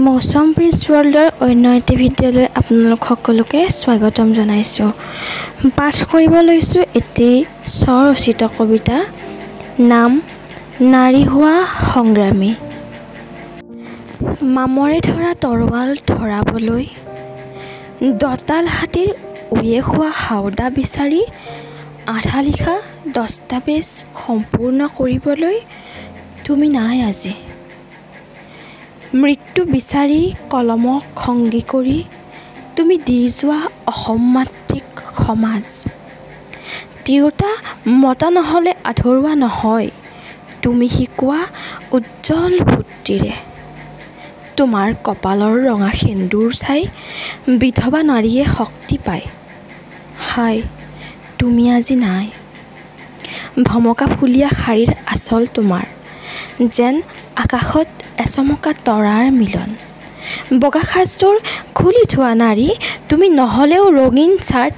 Mousam prince ৱৰ্ল্ডৰ অন্য এটি ভিডিঅ'লৈ আপোনালোক সকলোকে স্বাগতম জনাইছোঁ। পাঠ কৰিব লৈছোঁ এটি স্বৰচিত কবিতা, নাম নাৰী হোৱা সংগ্ৰামী। মামৰে ধৰা তৰোৱাল ধৰাবলৈ, দঁতাল হাতীৰ উঁয়ে খোৱা হাওদা বিচাৰি, আধা লিখা দস্তাবেজ সম্পূৰ্ণ কৰিবলৈ তুমি নাই আজি। মৃত্যু বিচাৰি কলমক সংগী কৰি তুমি দি যোৱা অসম মাতৃক সমাজ। তিৰোতা মতা নহ'লে আধৰুৱা নহয়, তুমি শিকোৱা উজ্জ্বল বুদ্ধিৰে। তোমাৰ কপালৰ ৰঙা সেন্দুৰ চাই বিধৱা নাৰীয়ে শক্তি পায়। হায়, তুমি আজি নাই। ভমকা ফুলীয়া শাৰীৰ আঁচল তোমাৰ, যেন আকাশত এচমকা তৰাৰ মিলন। বগা সাজযোৰ খুলি থোৱা নাৰী, তুমি নহ'লেও ৰঙীন চাৰ্ট